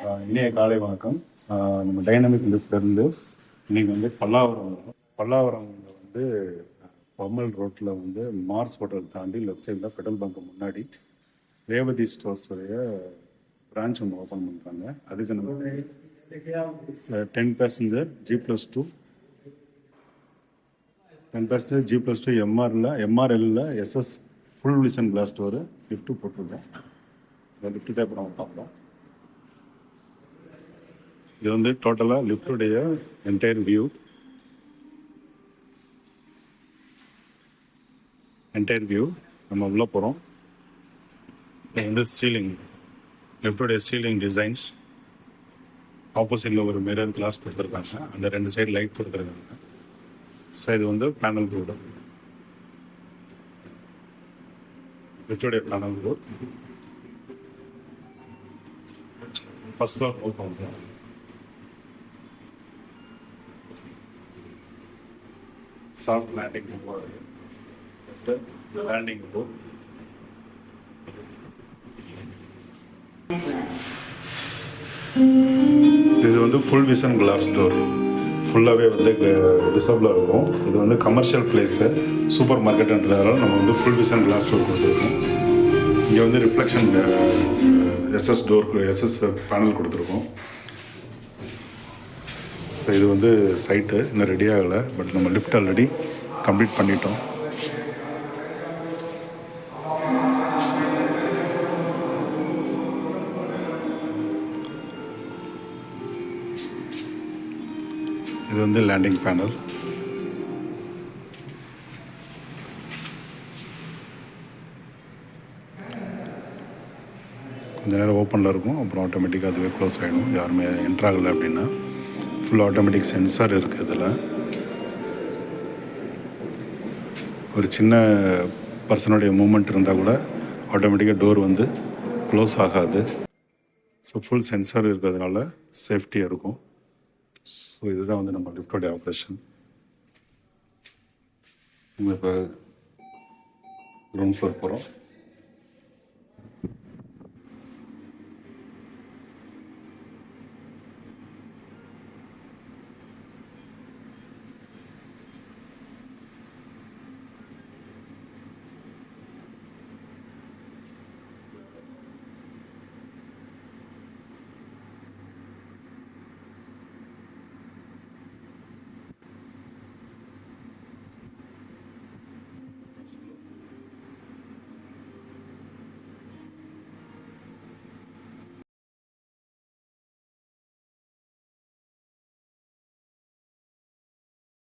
இனிய காலை வணக்கம். நம்ம டைனமிக் லிஃப்ட்லேருந்து இன்னைக்கு வந்து பல்லாவரம் வரோம். பல்லாவரம்ல வந்து பம்மல் ரோட்டில் வந்து மார்ஸ் ஹோட்டல் தாண்டி லெஃப்ட் சைடில் பெட்ரோல் பங்க் முன்னாடி ரேவதி ஸ்டோர்ஸ் உடைய பிரான்ச் ஒன்று ஓப்பன் பண்ணுறாங்க. அதுக்கு நம்ம 10 பேசஞ்சர் G+2 G+2 எம்ஆர்எல்ல SS full vision glass door lift போட்டிருக்கோம். அந்த லிஃப்ட்டு தான் இப்போ நம்ம பார்க்குறோம். இது வந்து டோட்டலாக லிஃப்டுடைய என்டையர் வியூ நம்ம உள்ளே போகிறோம். இது வந்து சீலிங், லிஃப்டுடைய சீலிங் டிசைன்ஸ். ஆப்போசிட்டில் ஒரு மிரர் கிளாஸ் கொடுத்துருக்காங்க, அந்த 2 சைடு லைட் கொடுத்துருக்காங்க. ஸோ இது வந்து பேனல் போர்டு, லிஃப்டுடைய panel board. First floor open பண்ணுறோம். சாஃப்ட் லேண்டிங் போகிறது, லேண்டிங் போர்ட். இது வந்து ஃபுல் விஷன் கிளாஸ் டோர், ஃபுல்லாகவே வந்து விசபிளாக இருக்கும். இது வந்து கமர்ஷியல் பிளேஸு, சூப்பர் மார்க்கெட்டுன்றதால நம்ம வந்து ஃபுல் விஷன் கிளாஸ் டோர் கொடுத்துருக்கோம். இங்கே வந்து ரிஃப்ளெக்ஷன் எஸ்எஸ் பேனல் கொடுத்துருக்கோம். ஸோ இது வந்து சைட்டு இன்னும் ரெடி ஆகலை, பட் நம்ம லிஃப்ட் ஆல்ரெடி கம்ப்ளீட் பண்ணிட்டோம். இது வந்து லேண்டிங் பேனல். கொஞ்ச நேரம் ஓப்பனில் இருக்கும், அப்புறம் ஆட்டோமேட்டிக்காக அதுவே க்ளோஸ் ஆகிடும். யாருமே என்ட்ராகலை அப்படின்னா. ஃபுல் ஆட்டோமேட்டிக் சென்சார் இருக்குது இதில். ஒரு சின்ன பர்சனுடைய மூமெண்ட் இருந்தால் கூட ஆட்டோமேட்டிக்காக டோர் வந்து க்ளோஸ் ஆகாது. ஸோ ஃபுல் சென்சார் இருக்கிறதுனால சேஃப்டியாக இருக்கும். ஸோ இதுதான் வந்து நம்ம லிஃப்டோடைய ஆப்ரேஷன். நம்ம இப்போ கிரவுண்ட் ஃப்ளோர் போகிறோம்.